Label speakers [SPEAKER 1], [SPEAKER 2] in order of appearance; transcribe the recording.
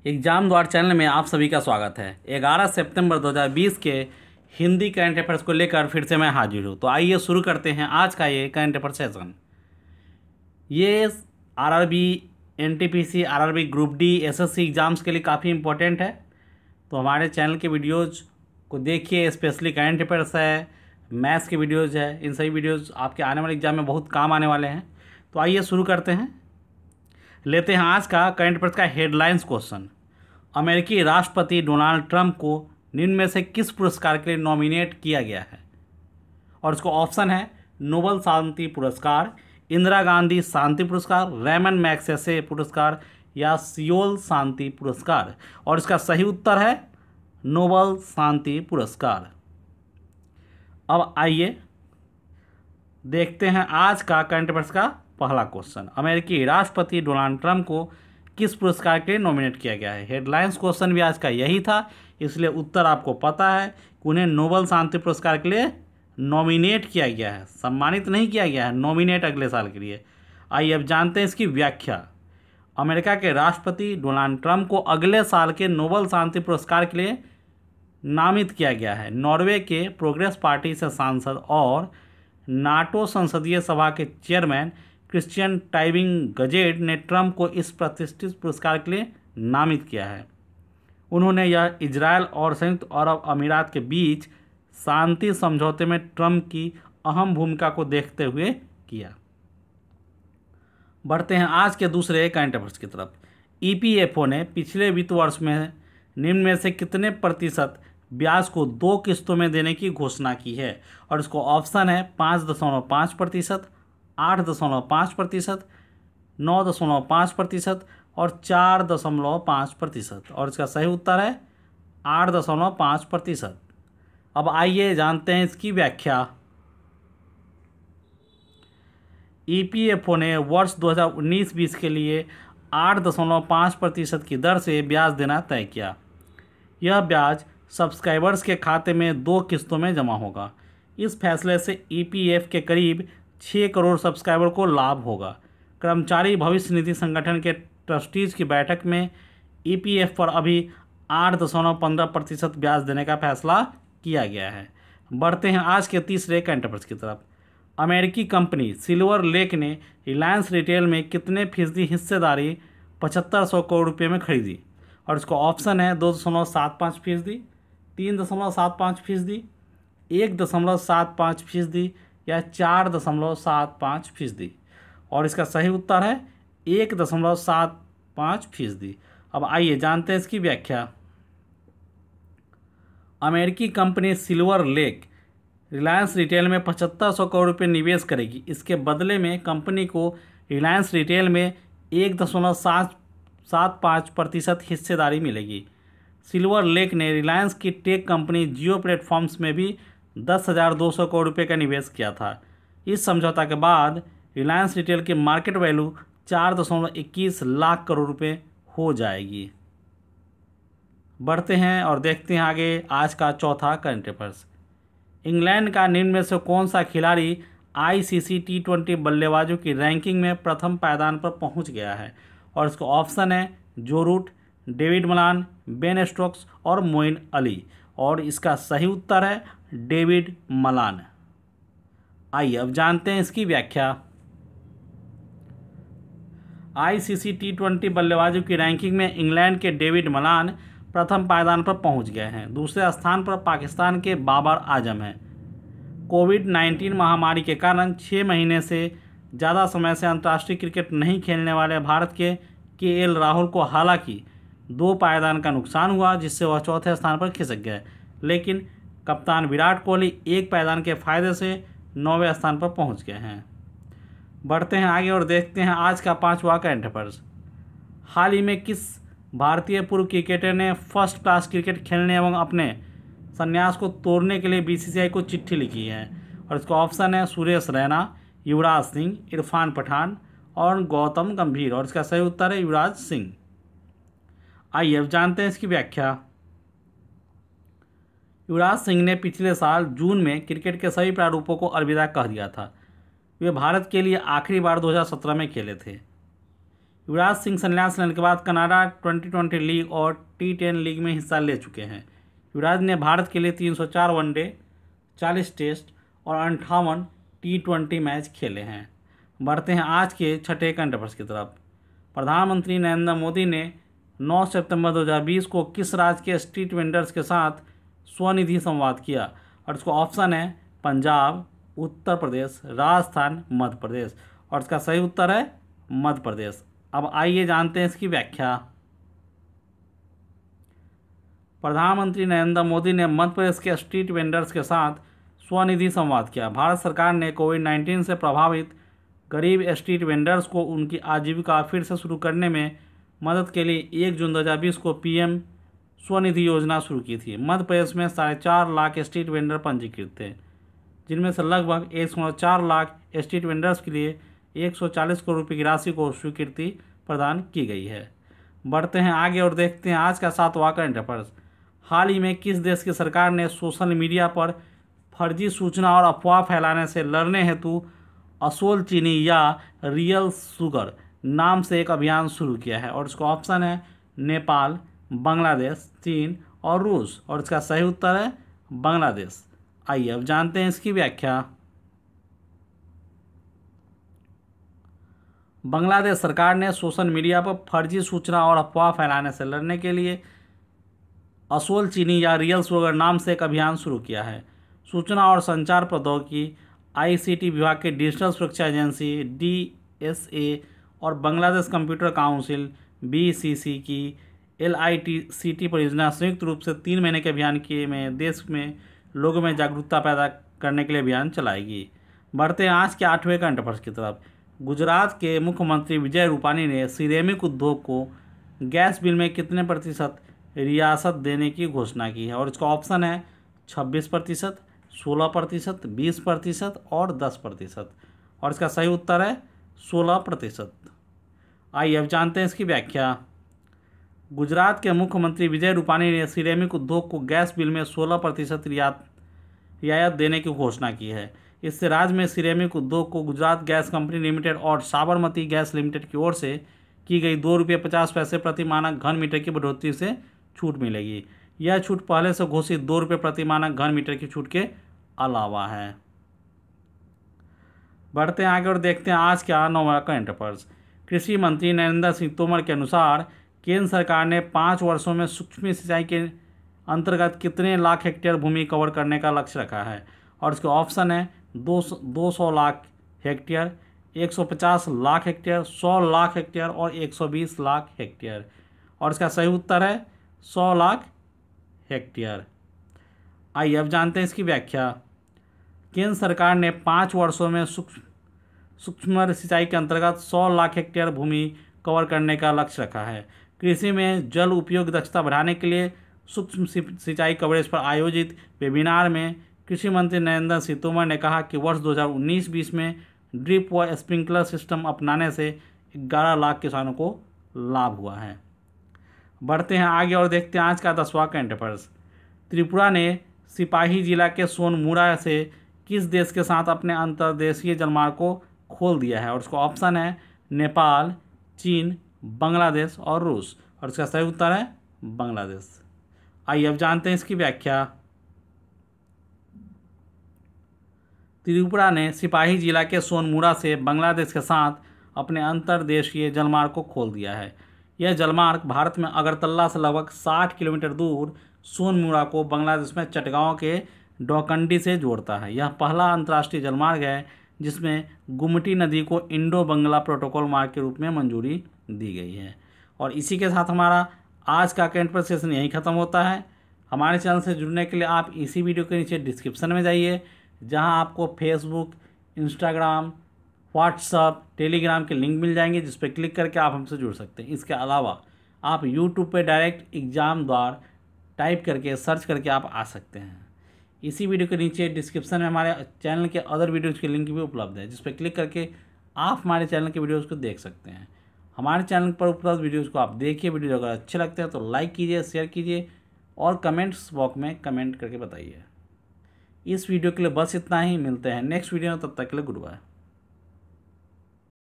[SPEAKER 1] Exam द्वार channel में आप सभी का स्वागत है। 11 सितंबर 2020 के हिंदी करंट अफेयर्स को लेकर फिर से मैं हाजिर हूँ। तो आइए शुरू करते हैं आज का ये करंट अफेयर सेशन। ये RRB, NTPC, RRB group D, SSC exams के लिए काफ़ी इंपॉर्टेंट है। तो हमारे चैनल के वीडियोज़ को देखिए, स्पेशली करंट अफेयर्स है, मैथ्स के वीडियोज़ है, इन सभी वीडियोज़ आपके आने वाले एग्जाम में बहुत काम आने वाले हैं। तो आइए शुरू करते हैं। लेते हैं आज का करंट अफेयर्स का हेडलाइंस क्वेश्चन। अमेरिकी राष्ट्रपति डोनाल्ड ट्रंप को निम्न में से किस पुरस्कार के लिए नॉमिनेट किया गया है? और इसको ऑप्शन है नोबेल शांति पुरस्कार, इंदिरा गांधी शांति पुरस्कार, रेमन मैग्सेसे पुरस्कार या सियोल शांति पुरस्कार। और इसका सही उत्तर है नोबेल शांति पुरस्कार। अब आइए देखते हैं आज का करंट अफेयर्स का पहला क्वेश्चन। अमेरिकी राष्ट्रपति डोनाल्ड ट्रंप को किस पुरस्कार के लिए नॉमिनेट किया गया है? हेडलाइंस क्वेश्चन भी आज का यही था, इसलिए उत्तर आपको पता है कि उन्हें नोबेल शांति पुरस्कार के लिए नॉमिनेट किया गया है, सम्मानित नहीं किया गया है, नॉमिनेट अगले साल के लिए। आइए अब जानते हैं इसकी व्याख्या। अमेरिका के राष्ट्रपति डोनाल्ड ट्रंप को अगले साल के नोबेल शांति पुरस्कार के लिए नामित किया गया है। नॉर्वे के प्रोग्रेस पार्टी से सांसद और नाटो संसदीय सभा के चेयरमैन क्रिश्चियन टाइबिंग गजेट ने ट्रंप को इस प्रतिष्ठित पुरस्कार के लिए नामित किया है। उन्होंने यह इजरायल और संयुक्त अरब अमीरात के बीच शांति समझौते में ट्रंप की अहम भूमिका को देखते हुए किया। बढ़ते हैं आज के दूसरे करंट अफेयर्स की तरफ। ईपीएफओ ने पिछले वित्त वर्ष में निम्न में से कितने प्रतिशत ब्याज को 2 किस्तों में देने की घोषणा की है? और इसको ऑप्शन है 5.5%, 8.5%, 9.5% और 4.5%। और इसका सही उत्तर है 8.5%। अब आइए जानते हैं इसकी व्याख्या। ईपीएफओ ने वर्ष 2019-20 के लिए 8.5% की दर से ब्याज देना तय किया। यह ब्याज सब्सक्राइबर्स के खाते में 2 किस्तों में जमा होगा। इस फैसले से ईपीएफ के करीब 6 करोड़ सब्सक्राइबर को लाभ होगा। कर्मचारी भविष्य निधि संगठन के ट्रस्टीज की बैठक में ईपीएफ पर अभी 8.15% ब्याज देने का फैसला किया गया है। बढ़ते हैं आज के तीसरे करंट अफेयर्स की तरफ। अमेरिकी कंपनी सिल्वर लेक ने रिलायंस रिटेल में कितने फीसदी हिस्सेदारी 7500 करोड़ रुपये में खरीदी? और इसको ऑप्शन है 2.75%, 3.75%, 1.75% या 4.75%। और इसका सही उत्तर है 1.75%। अब आइए जानते हैं इसकी व्याख्या। अमेरिकी company silver lake Reliance retail में 7500 करोड़ रुपये निवेश करेगी। इसके बदले में कंपनी को रिलायंस रिटेल में 1.75% हिस्सेदारी मिलेगी। सिल्वर लेक ने रिलायंस की टेक कंपनी जियो प्लेटफॉर्म्स में भी 10,200 करोड़ रुपये का निवेश किया था। इस समझौता के बाद रिलायंस रिटेल की मार्केट वैल्यू 4.21 लाख करोड़ रुपये हो जाएगी। बढ़ते हैं और देखते हैं आगे आज का चौथा करंट अफेयर्स। इंग्लैंड का निम्न में से कौन सा खिलाड़ी आईसीसी T20 बल्लेबाजों की रैंकिंग में प्रथम पायदान पर पहुंच गया है? और इसका ऑप्शन है जो Root, David Malan, Ben Stokes और मोइन अली। और इसका सही उत्तर है डेविड मलान। आइए अब जानते हैं इसकी व्याख्या। आईसीसी T20 बल्लेबाजों की रैंकिंग में इंग्लैंड के डेविड मलान प्रथम पायदान पर पहुंच गए हैं। दूसरे स्थान पर पाकिस्तान के बाबर आजम हैं। कोविड-19 महामारी के कारण 6 महीने से ज़्यादा समय से अंतर्राष्ट्रीय क्रिकेट नहीं खेलने वाले भारत के केएल राहुल को हालांकि 2 पायदान का नुकसान हुआ, जिससे वह चौथे स्थान पर खिसक गए। लेकिन कप्तान विराट कोहली 1 पायदान के फायदे से 9वें स्थान पर पहुंच गए हैं। बढ़ते हैं आगे और देखते हैं आज का पांचवा करंट अफेयर्स। हाल ही में किस भारतीय पूर्व क्रिकेटर ने फर्स्ट क्लास क्रिकेट खेलने एवं अपने संन्यास को तोड़ने के लिए बीसीसीआई को चिट्ठी लिखी है? और इसका ऑप्शन है सुरेश रैना, युवराज सिंह, इरफान पठान और गौतम गंभीर। और इसका सही उत्तर है युवराज सिंह। आइए अब जानते हैं इसकी व्याख्या। युवराज सिंह ने पिछले साल जून में क्रिकेट के सभी प्रारूपों को अलविदा कह दिया था। वे भारत के लिए आखिरी बार 2017 में खेले थे। युवराज सिंह संन्यास लेने के बाद कनाडा 2020 लीग और T10 लीग में हिस्सा ले चुके हैं। युवराज ने भारत के लिए 304 वनडे, 40 टेस्ट और 58 T20 मैच खेले हैं। बढ़ते हैं आज के छठे करंट अफेयर्स की तरफ। प्रधानमंत्री नरेंद्र मोदी ने 9 सितंबर 2020 को किस राज्य के स्ट्रीट वेंडर्स के साथ स्वनिधि संवाद किया? और इसका ऑप्शन है पंजाब, उत्तर प्रदेश, राजस्थान, मध्य प्रदेश। और इसका सही उत्तर है मध्य प्रदेश। अब आइए जानते हैं इसकी व्याख्या। प्रधानमंत्री नरेंद्र मोदी ने मध्य प्रदेश के स्ट्रीट वेंडर्स के साथ स्वनिधि संवाद किया। भारत सरकार ने कोविड-19 से प्रभावित गरीब स्ट्रीट वेंडर्स को उनकी आजीविका फिर से शुरू करने में मदद के लिए 1 जून 2020 को PM स्वनिधि योजना शुरू की थी। मध्य प्रदेश में 4.5 लाख स्ट्रीट वेंडर पंजीकृत थे, जिनमें से लगभग 1.4 लाख स्ट्रीट वेंडर्स के लिए 140 करोड़ रुपये की राशि को स्वीकृति प्रदान की गई है। बढ़ते हैं आगे और देखते हैं आज का 7वां करंट अफेयर्स। हाल ही में किस देश की सरकार ने सोशल मीडिया पर फर्जी सूचना और अफवाह फैलाने से लड़ने हेतु असोल चीनी या रियल शुगर नाम से एक अभियान शुरू किया है? और इसका ऑप्शन है नेपाल, बांग्लादेश, चीन और रूस। और इसका सही उत्तर है बांग्लादेश। आइए अब जानते हैं इसकी व्याख्या। बांग्लादेश सरकार ने सोशल मीडिया पर फर्जी सूचना और अफवाह फैलाने से लड़ने के लिए असोल चीनी या रियल शुगर नाम से एक अभियान शुरू किया है। सूचना और संचार प्रौद्योगिकी ICT विभाग के डिजिटल सुरक्षा एजेंसी DSA और बांग्लादेश कंप्यूटर काउंसिल BCC की LITCT परियोजना संयुक्त रूप से 3 महीने के अभियान में देश में लोगों में जागरूकता पैदा करने के लिए अभियान चलाएगी। बढ़ते हैं आज के 8वें करंट अफेयर्स की तरफ। गुजरात के मुख्यमंत्री विजय रूपानी ने सिरेमिक उद्योग को गैस बिल में कितने % रियासत देने की घोषणा की है? और इसका ऑप्शन है 26%, 16%, 20% और 10%। और इसका सही उत्तर है 16%। आइए अब जानते हैं इसकी व्याख्या। गुजरात के मुख्यमंत्री विजय रूपानी ने सिरेमिक उद्योग को गैस बिल में 16% रियायत देने की घोषणा की है। इससे राज्य में सिरेमिक उद्योग को गुजरात गैस कंपनी लिमिटेड और साबरमती गैस लिमिटेड की ओर से की गई ₹2.50 प्रति मानक घन मीटर की बढ़ोतरी से छूट मिलेगी। यह छूट पहले से घोषित ₹2 प्रति मानक घन मीटर की छूट के अलावा है। बढ़ते हैं आगे और देखते हैं आज का 9वां करंट अफेयर्स। कृषि मंत्री नरेंद्र सिंह तोमर के अनुसार केंद्र सरकार ने 5 वर्षों में सूक्ष्म सिंचाई के अंतर्गत कितने लाख हेक्टेयर भूमि कवर करने का लक्ष्य रखा है? और इसके ऑप्शन है 200 lakh hectare, 150 lakh hectare, 100 lakh hectare और 120 लाख हेक्टेयर। और इसका सही उत्तर है 100 लाख हेक्टेयर। आइए अब जानते हैं इसकी व्याख्या। केंद्र सरकार ने 5 वर्षों में सूक्ष्म सिंचाई के अंतर्गत 100 लाख हेक्टेयर भूमि कवर करने का लक्ष्य रखा है। कृषि में जल उपयोग दक्षता बढ़ाने के लिए सूक्ष्म सिंचाई कवरेज पर आयोजित वेबिनार में कृषि मंत्री नरेंद्र सिंह तोमर ने कहा कि वर्ष 2019-20 में ड्रिप व स्प्रिंकलर सिस्टम अपनाने से 11 लाख किसानों को लाभ हुआ है। बढ़ते हैं आगे और देखते हैं आज का 10वां करंट अफेयर्स। त्रिपुरा ने सिपाही जिला के सोनमुड़ा से किस देश के साथ अपने अंतर्देशीय जलमार्ग को खोल दिया है? और उसका ऑप्शन है नेपाल, चीन, बांग्लादेश और रूस। और इसका सही उत्तर है बांग्लादेश। आइए अब जानते हैं इसकी व्याख्या। त्रिपुरा ने सिपाही जिला के सोनमुड़ा से बांग्लादेश के साथ अपने अंतर्देशीय जलमार्ग को खोल दिया है। यह जलमार्ग भारत में अगरतला से लगभग 60 किलोमीटर दूर सोनमुड़ा को बांग्लादेश में चटगांव के डोकंडी से जोड़ता है। यह पहला अंतर्राष्ट्रीय जलमार्ग है जिसमें गुमटी नदी को इंडो बंगला प्रोटोकॉल मार्ग के रूप में मंजूरी दी गई है। और इसी के साथ हमारा आज का करंट अफेयर सेशन यहीं ख़त्म होता है। हमारे चैनल से जुड़ने के लिए आप इसी वीडियो के नीचे डिस्क्रिप्शन में जाइए, जहां आपको फेसबुक, इंस्टाग्राम, व्हाट्सअप, टेलीग्राम के लिंक मिल जाएंगे, जिस पर क्लिक करके आप हमसे जुड़ सकते हैं। इसके अलावा आप यूट्यूब पे डायरेक्ट एग्ज़ाम द्वार टाइप करके सर्च करके आप आ सकते हैं। इसी वीडियो के नीचे डिस्क्रिप्शन में हमारे चैनल के अदर वीडियोज़ के लिंक भी उपलब्ध है, जिस पर क्लिक करके आप हमारे चैनल के वीडियोज़ को देख सकते हैं। हमारे चैनल पर उपलब्ध वीडियोज़ को आप देखिए। वीडियो अगर अच्छे लगते हैं तो लाइक कीजिए, शेयर कीजिए और कमेंट्स बॉक्स में कमेंट करके बताइए। इस वीडियो के लिए बस इतना ही। मिलते हैं नेक्स्ट वीडियो में, तब तक के लिए गुड बाय।